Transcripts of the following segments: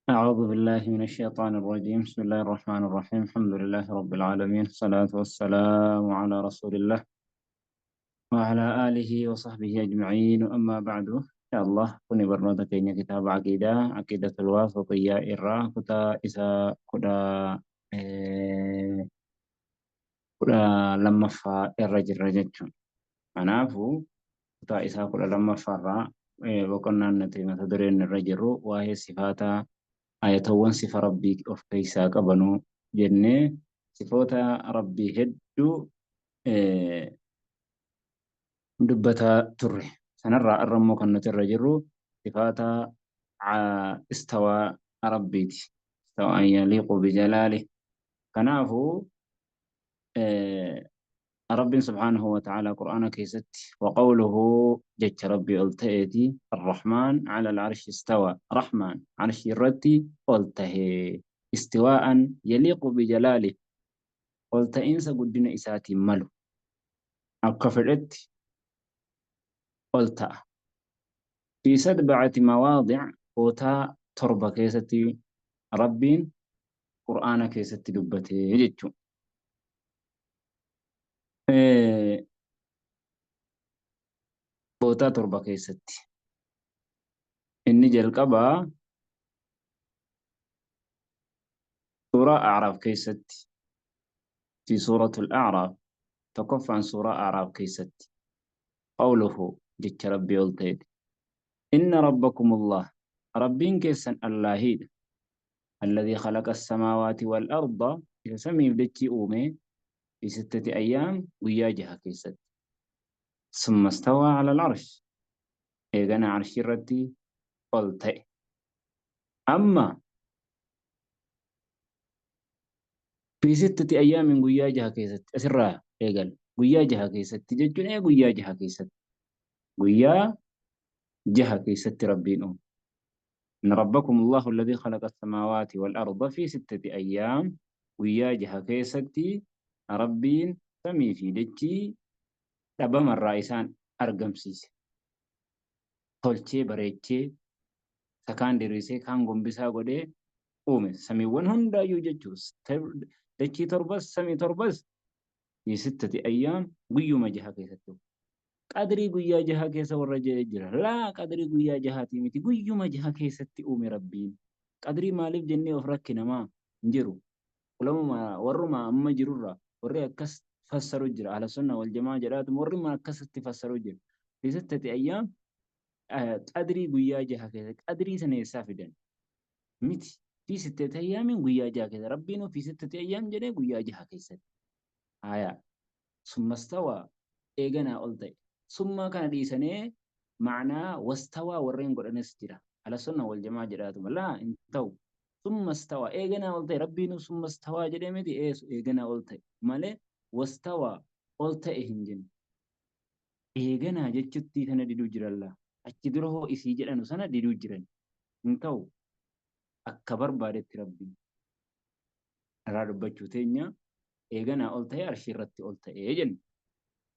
أعوذ بالله من الشيطان الرجيم. بسم الله الرحمن الرحيم. الحمد لله رب العالمين، الصلاة والسلام على رسول الله وعلى آله وصحبه أجمعين، أما بعد. إن شاء الله كوني برنوتا كينيا كتاب عقيدة الواسطية كتا إسا كدا كدا لما فا الرجل رجل منافو كتا إسا كدا لما فا وقلنا نتي متدرين الرجل وهي صفاتا ayatawwan sifa rabbii of keessaa qabanu jennee sifoota rabbii hedduu dubbataa turre. Sanarraa irra immoo kan nuti irra jirru sifaata istawaa rabbiiti. Istawaan yaliiqu bijalaali. Kanaafuu رب سبحانه وتعالى قرآن كيست وقوله جج ربي قلتئتي الرحمن على العرش استوى. رحمن عرش الرتي قلته استواء يليق بجلاله. قلت إنسى قدنا إساتي ملو أكفرت قلت في 7 مواضع وتا تربة كيستي ربي قرآن كيست دبته جتشو بوتا تربة كيستي إني jalqabaa سورة أعراف كيستي في سورة الأعراف تكف عن سورة أعراف كيستي قوله جت ربي قلتيت إن ربكم الله ربين كيسن اللهيد الذي خلق السماوات والأرض يسمي بدتي أومي في 6 أيام وياجها كيست ثم استوى على العرش إيغانا عرشي ردي قلتي أما في 6 أيام وياجها كيست أسرها إيغال وياجها كيست ججون إيه وياجها كيست ويا جها كيست ربين أوم إن ربكم الله الذي خلق السماوات والأرض في 6 أيام وياجها كيستي ربين سمي في دجي دبم الرئيسان أرقم سيس تولچه بريچه سكان دريسه كان غمبسا غده أومي سمي ونهندا يوججوس دجي تربس سمي تربس في 6 أيام قيو ما جها كيستو قدري قيا جها كيس ورجل جرا لا قدري قيا جهاتي متي قيو ما جها كيستي أومي ربين قدري مالف جنة وفركنا ما نجرو ولما ورما أما جرورا وري أكس فسروا جرا على السنة والجماعة جرات ورما أكس تفسروا جرا في 6 أيام قدري قيا جها كيس قدري سنة سافدن متي في 6 أيام قيا جها كيس ربينو في 6 أيام جرا قيا جها كيس آية ثم استوى إيجانا قلتي ثم كان ديسنه معنى واستوى ورين قرنس جرا على السنة والجماعة جرات لا انتو ثم استوى إيجانا قلتي ربينو ثم استوى جرا متي إيجانا قلتي ماله واستوى قلتي إهنجن إيجانا جتشتي ثنا ديدو جرا الله أكيدره إسي جرانو ثنا ديدو جران انتو أكبر بارت ربي رابطة تينيا إيجانا قلتي أرشيرتي قلتي إيجن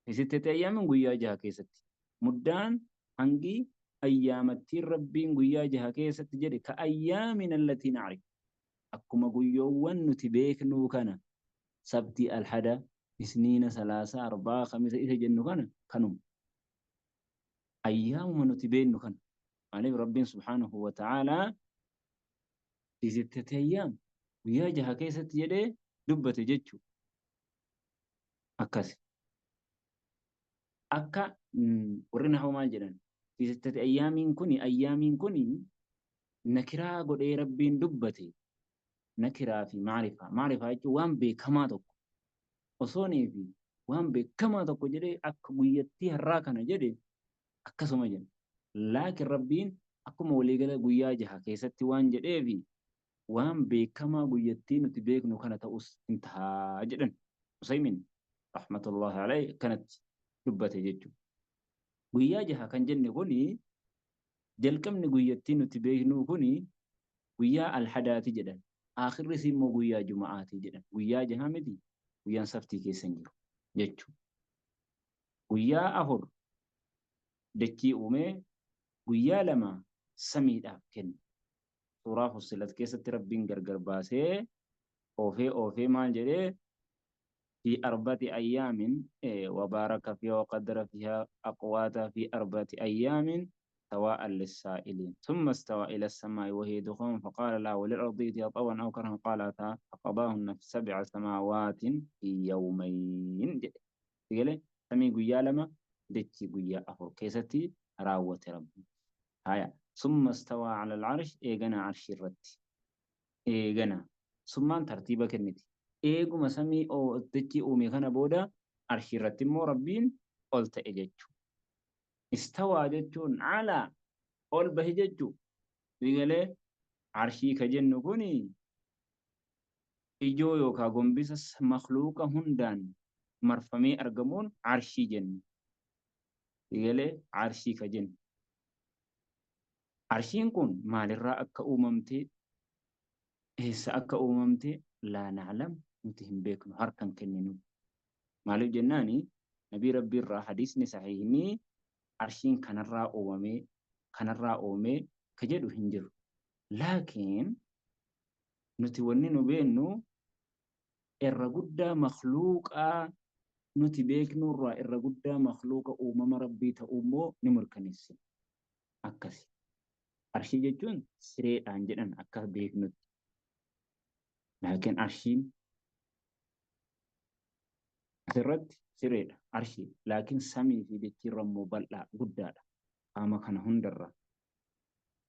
في 6 أيام قويا جها كيستي مدان هنجي أيامتي ربين قويا جها كيستي جري كأيامنا التي نعرف أكما قويوان نتبيك نوكنا سبتي الحدا سنين 3 4 5 إذا جنو كانوا أيام من نتبين نوكنا عليه ربين سبحانه وتعالى في 6 أيام قويا جها كيستي جري دبت جتشو أكاسي أكا ورنا هو مال جران في 6 أيام كوني نكرا قد أي ربين دبتي نكرا في معرفة يجو وان بكما تكو وصوني في وان بكما تكو جدي أكا قويتي هراكنا جدي أكا سمجن لكن ربين أكو مولي قد قويا جها كيستي وان جدي في وان بكما قويتي نتبيك نكنا تأس انتها جدا وسيمين رحمة الله عليه كانت دبتي جدو قويا جها كان جني كوني jalqabni guyyattii nuti beeknu kuni guyyaa alhadaati jedhan akhirris immoo guyyaa juma'aati jedhan guyyaa jaha miti guyyaan saftii keessa hin jiru jechuudha guyyaa afur dachii uumee guyyaa lama samiidhaaf kenna سورة فصلت كيسة ربين غرغر باسي أوفي مال جري في 4 أيام وبارك فيها وقدر فيها أقواتها في 4 أيام سواء للسائلين ثم استوى إلى السماء وهي دخان فقال لا وللأرض ائتيا طوعا أو كرها قالتا فقضاهن في 7 سماوات في يومين قال سمي قيا لما دتي قيا أفر كيستي راوة ربي هايا ثم استوى على العرش إيغنا عرش الرد إيغنا ثم ترتيبك النتي eeguma samii dachii uume kana booda arshii irratti immoo rabbiin ol ta'e jechuudha. Istawaa jechuun alaa ol bahe jechuudha. Digalee arshii ka jennu kuni ijoo yookaan gombisa makluuqa hundaan marfamee argamuun arshii jenna. Digalee arshii ka jennu. Arshiin kun maalirraa akka uumamtee eessa akka uumamtee laa na'lam nuti hin beeknu harkan kenninu. Maaliif jennaani nabii rabbii irraa hadiisni sahiihni arshiin kanarraa uumamee ka jedhu hin jiru. Laakiin nuti wanni nu beennu irra guddaa makluuqaa nuti beeknurraa irra guddaa makluuqa uumama rabbii ta'uummoo ni mirkaneessina. Akkasi. Arshii jechuun sireedhaan jedhan akka beeknutti. Laakiin arshiin asirratti sireedha arshii laakiin samii fi dachiirra immoo bal'aa guddaadha qaama kana hundarra.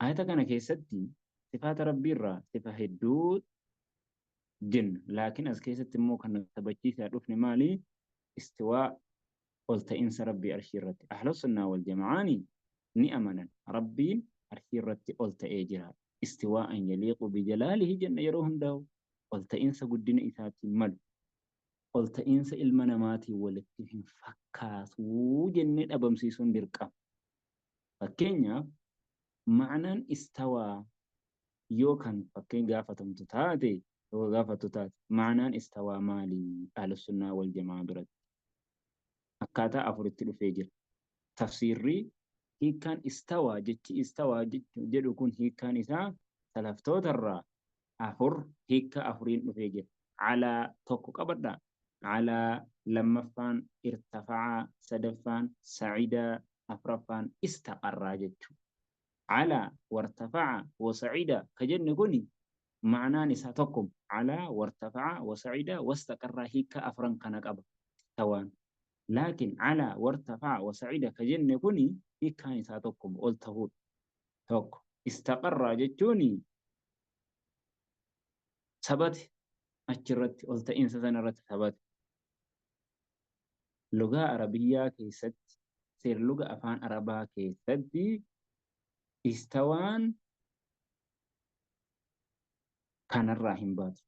Ayata kana keessatti sifaata rabbiirraa sifa hedduu jenna laakiin as keessatti immoo kan taphachiisaa dhufne maali istiwaa ol ta'insa rabbii arshii irratti ahlus sunnaa wal jamaa'aani ni amanan rabbiin arshii irratti ol ta'ee jira istiwaa'an yaliiqu bijalaalihi jenna yeroo hundaa'u ol ta'insa guddina isaatiin malu ol ta'insa ilma namaatiin walitti hin fakkaatu jennee dhabamsiisuun dirqama. Fakkeenyaaf ma'anaan istawaa yoo kan fakkeen gaafatamtu taate yoo gaafatu taate ma'anaan istawaa maalii ahlus sunnaa wal jamaa biratti akkaataa afuritti dhufee jira. Tafsiirri hiikkaan istawaa jechi istawaa jedhu kun hiikkaan isaa salaftootarraa afur hiikkaa afuriin dhufee jira. Alaa tokko qabadhaa. على لمفان ارتفع سدفان سعيدا أفرفان استقر جتشو على وارتفع وسعيدا كجن كوني معناه نساتكم على وارتفع وسعيدا واستقر هيك أفرن كانك أبا توان لكن على وارتفع وسعيدا كجن كوني هيك نساتكم قلته توك استقر جتشوني ثبت أجرت قلت إنسان سنرت ثبت لغة عربية كيست سير لغة أفان عربا كيست استوان كان الراهن بات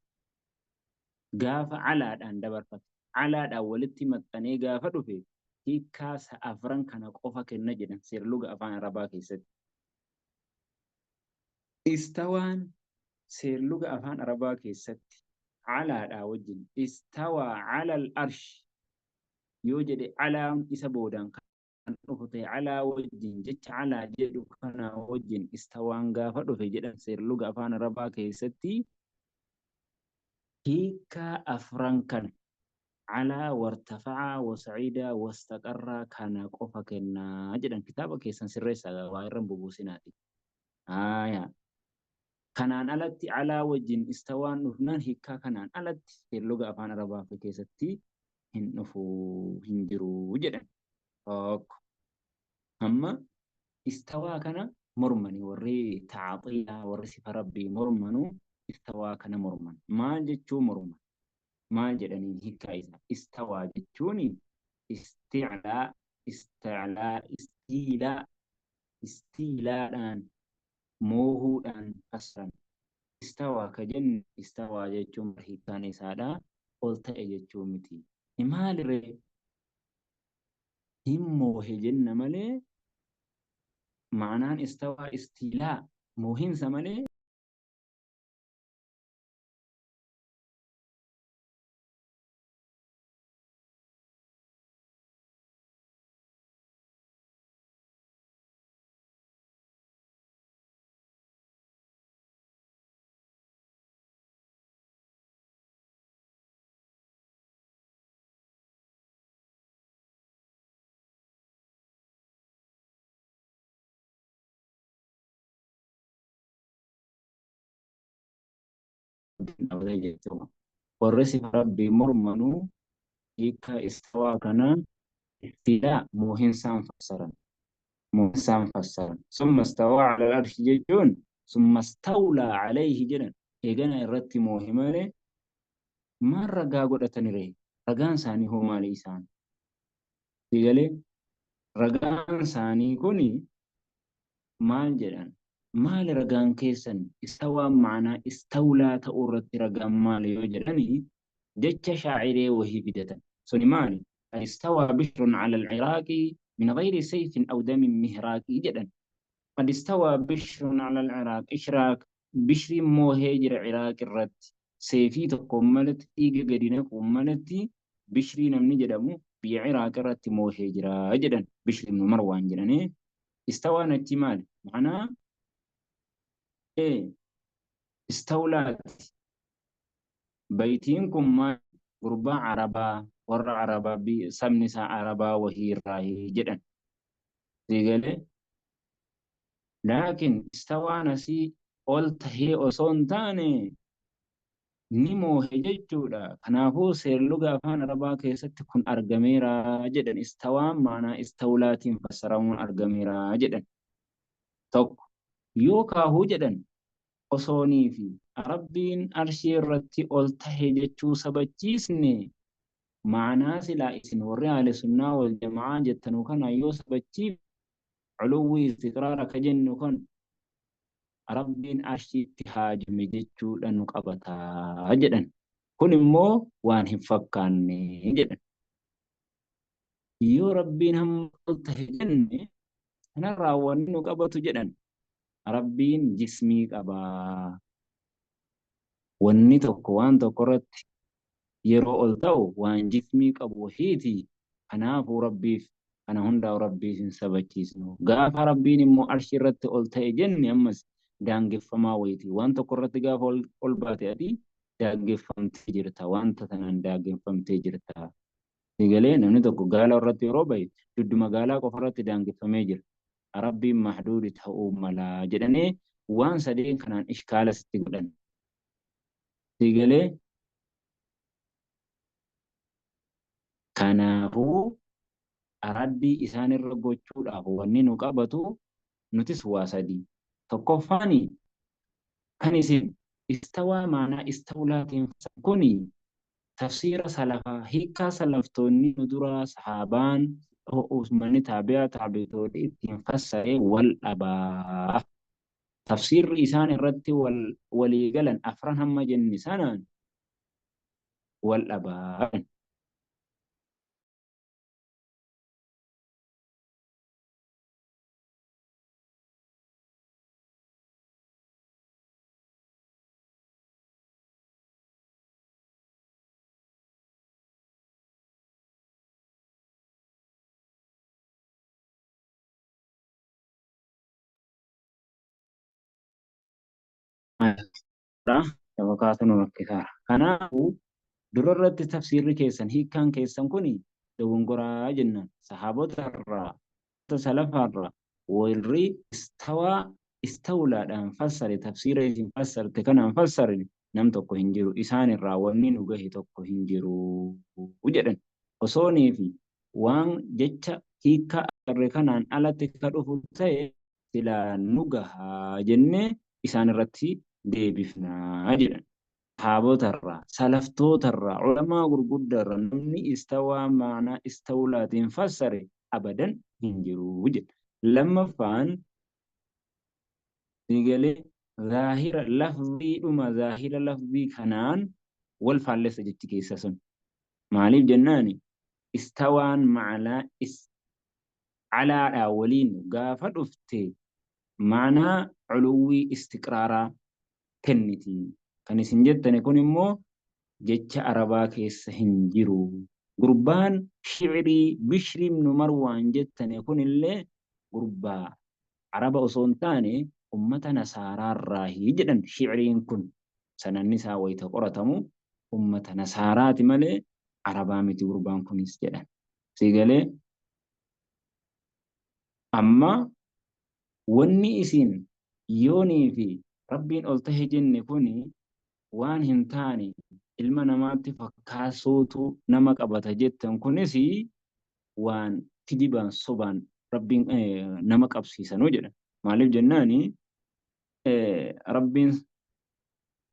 غاف على دان دبرفت على دا ولتي متني غاف دفي هي كاس أفران كان قفا كنجد سير لغة أفان عربا كيست استوان سير لغة أفان عربا كيست على دا وجن استوى على الأرش يوجد على إسبودان كان رفته على وجن جت على جد كان وجن استوان غافر في جد سير لغة فان ربا كيستي هيكا أفرنكن على وارتفع وسعيد واستقر كان قفا كنا جدا كتابة كيسان سرسا وغيرن ببوسيناتي آية كانان ألتي على وجن استوان نفنان هيكا كانان ألتي سير لغة فان ربا في كيستي hin dhufuu hin jiru jedhan tokko amma istawaa kana mormanii warri taaxiilaa warri sifa rabbii mormanuu istawaa kana morman maal jechuu morman maal jedhanii hiikaa isaa istawaa jechuun istiilaadhaan moohuudhaan fasran istawaa ka jennu istawaa jechuun hiikaan isaadhaa ol ta'e jechuu miti. Maalirree hin moohe jenna malee ma'anaan istawaa istiilaa moohinsa malee abada jechuudha. Warri sifa rabbii mormanuu hiika istawaa kana silaa moohinsaan fassaran. Moohinsaan fassaran. Summa istawaa ala al-arshi jechuun summa istawlaa alayhi jedhan. Eegana irratti moohi malee maal ragaa godhatanire? Ragaan isaanii hoo maali isaan? Sigalee ragaan isaanii kuni maal jedhan? Maali ragaan keessan? Istawaan ma'anaa istawlaa ta'uu irratti ragaan maali yoo jedhanii jecha shaaciree wahii fidatan. Suni maali? استوى بشر على العراق من غير سيف أو دم مهراق جدا. قد استوى بشر على العراق إشراك بشر موهجر عراق الرد سيفي تقملت إيجا قدينة قملت بشر نمني جدمو بعراق الرد موهجر جدا بشر من مروان جدا. استوى نتمال معناه إيه استولات بيتينكم ما قربا عربا ورا عربا سمنسا عربا وهي الراهي جدا سيقال. لكن استوى نسي قلت هي أصون تاني نمو هججودا كنافو سيرلوغا فان عربا كيست كن أرقميرا جدا. استوى معنا استولات فسرون أرقميرا جدا توك يوكا هو جدا أصوني في ربين أرشي رتي قلت هججو سبجيسني معناه سلا إسن ورّي السنة والجماعة جتنو كان يوسف بتشيف علوي استقرار كجنو كان ربين أشي اتهاج مجتشو لأنو قبطا جدا كن مو وان فكان جدا. يو ربين هم قلت جنة أنا راوانو قبطو جدا. ربين جسمي قبا واني توقوان توقرت yeroo ol ta'u waan jismii qabu wahiiti. Kanaafuu rabbiif kana hundaa rabbiif hin sabachiisnu. Gaafa rabbiin immoo arshii irratti ol ta'e jenne ammas daangeffamaa wayiiti. Waan tokko irratti gaafa ol baate ati daangeffamtee jirta. Wanta tanaan daangeffamtee jirta. Sigalee namni tokko gaala irratti yeroo bahe duddu magaalaa qofa irratti daangeffamee jira. Rabbiin mahduudi ta'uu malaa jedhanii waan sadeen kanaan ishkaala sitti godhan. Sigalee kanaafuu araddii isaan irra gochuudhaaf wanni nu qabatu nutis waa sadii. Tokkoffaani kan isin istawaa maanaa istawlaatiin kuni tafsiira salafaa hiikaa salaftoonni nu duraa sahaabaan usmanni taabi'aa taabitoonni ittiin fassaree wal dhabaa. Tafsiirri isaan irratti walii galan afran hamma jenni sanaan wal dhabaa. Tapakaatu nu rakkisaara. Kanaafuu durarratti tafsiirri keessan hiikkaan keessan kuni dogongoraa jennaan. Sahaabota irraa salafaarraa warri istawaa istawlaadhaan fassare tafsiira isin fassarte kanaan fassare nam tokko hin jiru. Isaan irraa wanni nu gahe tokko hin jiru jedhan. Osoonii fi waan jecha hiikkaa arre kanaan alatti ka dhufu ta'e silaa nu gahaa jennee isaan irratti deebifnaa jedhan. Sahabotarraa, salaftootarraa, ulamaa gurguddaarraa namni istawaa maanaa istawlaatiin fassare abadan hin jiru jedha. Lammaffaan sigalee zaahira lafziidhuma zaahira lafzii kanaan wal faallessa jechi keessa sun. Maaliif jennaani istawaan ma'anaa alaadhaa waliin gaafa dhufte ma'anaa culuwwii istiqraaraa kenniti. Kan isin jettane kun immoo jecha arabaa keessa hin jiru. Gurbaan shi'irii Bishri ibn Marwaan jettane kunillee gurbaa araba osoo hin taane ummata nasaaraarraahi jedhan. Shi'iriin kun sananni isaa wayita qoratamu ummata nasaaraati malee arabaa miti gurbaan kunis jedhan. Sigalee amma wanni isin yoonii fi rabbiin ol tahe jenne kuni waan hin taane ilma namaatti fakkaasuutu nama qabata jettan kunis waan kijibaan sobaan rabbiin nama qabsiisanuu jedha. Maaliif jennaani rabbiin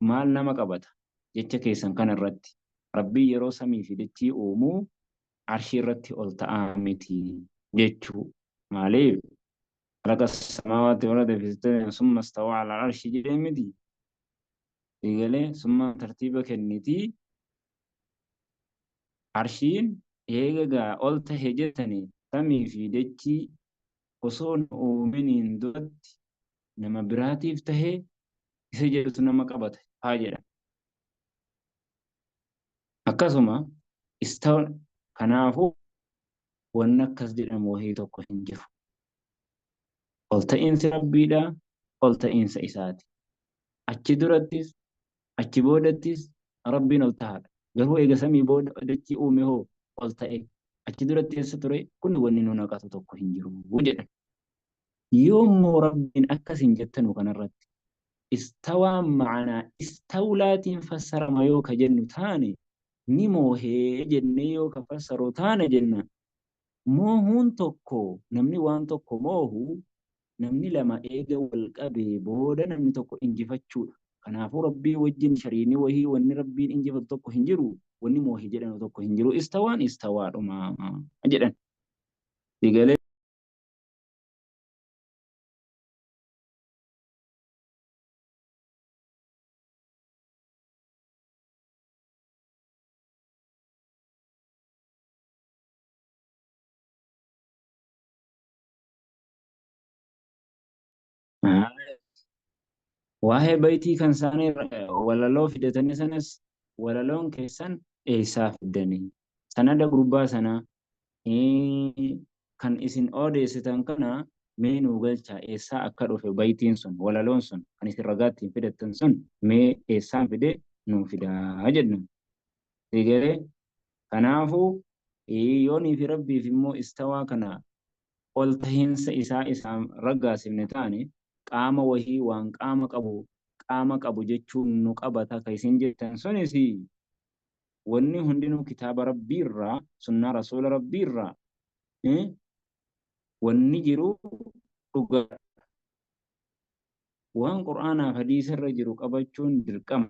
maal nama qabata jecha keessan kana irratti rabbiin yeroo samii fi dachii uumuu arshii irratti ol ta'aa miti jechuu. Maaliif خلق السماوات والأرض في ستة أيام ثم استوى على العرش جيمتي يقول ثم ترتيبك النتي عرشين eegagaa ol tahe jettanii samii fi dachii osoo hin uumin duratti nama biraatiif tahee isa jedhutu nama qabata haa jedha. Akkasuma istawa kanaafuu wanni akkas jedhamu wahii tokko hin jiru. Ol ta'iinsi rabbiidha, ol ta'iinsa isaati. Achi durattis achi boodattis rabbiin ol ta'aadha. Garuu eega samii booda dachii uume hoo ol ta'e achi duratti eessa ture kun wanni nu naqatu tokko hin jiru jedhan. Yoommoo rabbiin akkas hin jettanu kanarratti istawaan ma'anaa istawlaatiin fassarama yoo ka jennu taane ni moohee jennee yoo ka fassaru taane jenna. Moohuun tokko namni waan tokko moohu namni lama eega wal qabee booda namni tokko injifachuudha. Kanaafuu rabbii wajjin shariinii wahii wanni rabbiin injifatu tokko hin jiru. Wanni moohii jedhamu tokko hin jiru. Istawaan istawaadhuma jedhan. Digalee waa'ee bayitii kan isaanii walaloo fidatanii sanas walaloon keessan eessaa fidanii sanada gurbaa sanaa kan isin odeessitan kana mee nuu galchaa eessaa akka dhufe bayitiin sun walaloon sun kan isin ragaattiin fidattan sun mee eessaan fide nuu fidaa jennan. Egalee kanaafuu yoonii fi rabbiif immoo istawaa kana ol tahiinsa isaa isaan raggaasifne taane qaama wahii waan qaama qabu jechuun nu qabata ka isin jettan sunis wanni hundinuu kitaaba rabbiirraa sunnaa rasuula rabbiirraa wanni jiru dhugaa waan qur'aanaaf hadiisa irra jiru qabachuun dirqama.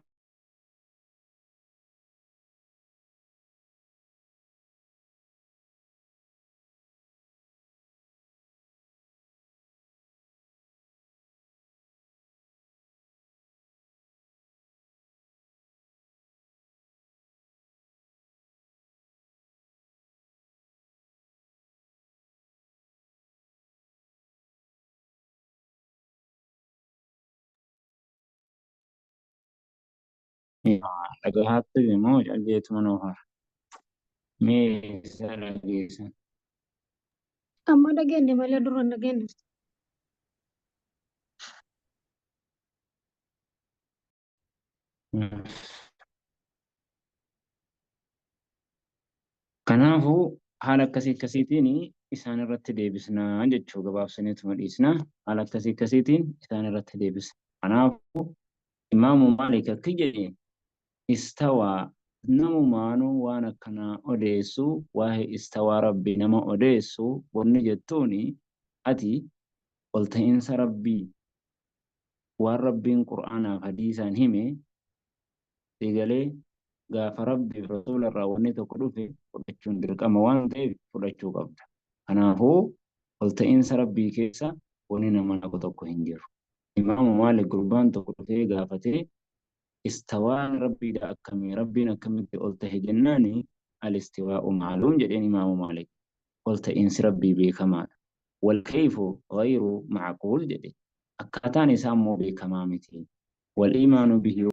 Dhagahaatti immoo calleetuma nuufar. Mee isa dhageessan. Amma dhageenye malee dura hin dhageenye. Kanaafuu haala akkasiitiin isaan irratti deebisnaa jechuu gabaabsaneetuma dhiisna. Haala akkasiitiin isaan irratti deebisna. Kanaafuu imaamu Maalik akka jedhe istawaa namumaanuu waan akkanaa odeessu waa'ee istawaa rabbii nama odeessu wanni jettuuni ati ol ta'iinsa rabbii waan rabbiin qur'aanaaf hadiisaan hime egalee gaafa rabbiif rasuula irraa wanni tokko dhufe fudhachuun dirqama waan ta'eef fudhachuu qabda. Kanaafuu ol ta'iinsa rabbii keessa wanni nama naqu tokko hin jiru. Imaamu Maalik gurbaan tokko dhufee gaafatee استوان ربي دا أكمي ربي نكمل قلت هجناني الاستواء معلوم جدين إمام مالك قلت إنس ربي بكمال والكيف غير معقول جدي أكاتاني سامو بكمامتي والإيمان به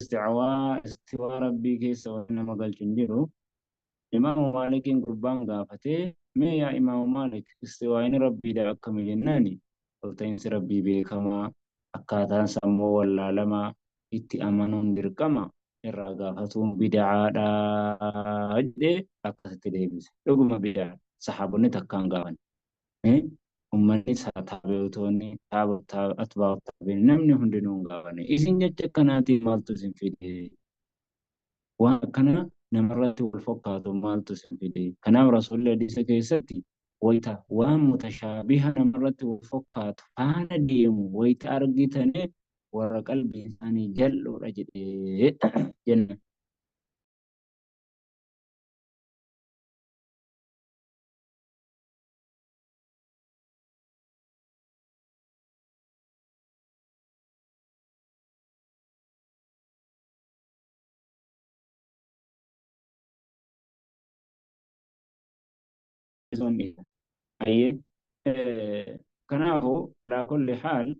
استواء ربي كيس وإنما قال جنجرو إمام مالك قربان قافتي ما يا إمام مالك استواء ربي دا أكم جناني قلت إنس ربي بكما أكاتان سمو ولا لما إتي أمنون دركما irraa gaafatuun bid'aadha jedhee akkasitti deebise. Dhuguma bid'aadha. Sahaabonni takkaan gaafan. Uummanni taabi'ootonni atbaa'u taabi'in namni hundinuu hin gaafane. Isin jecha akkanaatiin maaltu isin fide? Waan akkana namarratti wal fakkaatu maaltu isin fide? Kanaaf rasuulli hadiisa keessatti wayita waan mutashaabiha namarratti wal fakkaatu faana deemu wayita argitanii warra qalbii isaanii jal'oodha jedhee jenna. أي كناه على كل حال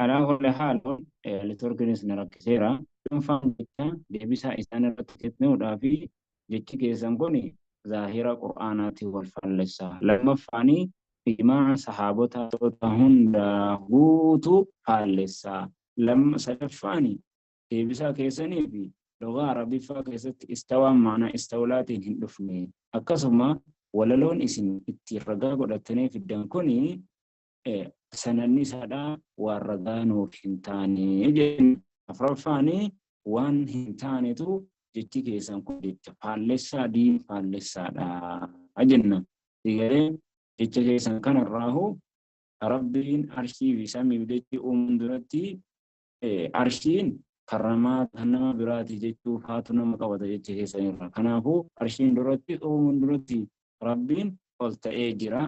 على كل حال لتركنس نركسيرا فان جتا ديبسا إسان رتكتني ودافي جتي كيسان كوني ظاهرة قرآنات والفلسة لما فاني إجماع صحابة هند هوتو فلسة لما سلفاني ديبسا كيساني في لغة عربي فاكست استوى معنى استولات هندفني أكسما وللون اسم اترقا قدتني في الدنكوني sananni isaadha waan ragaa nuuf hin taane jenna. Afuraffaanii waan hin taanetu jechi keessan kun jecha faallessaa diin faallessaadha jenna. Digalee jecha keessan kanarraahu rabbiin arshii fi samii jechi uumuun duratti arshiin karramaa kan nama biraati jechuuf haatu nama qabata jecha keessanirra. Kanaafuu arshiin duratti uumuun duratti rabbiin ol ta'ee jira.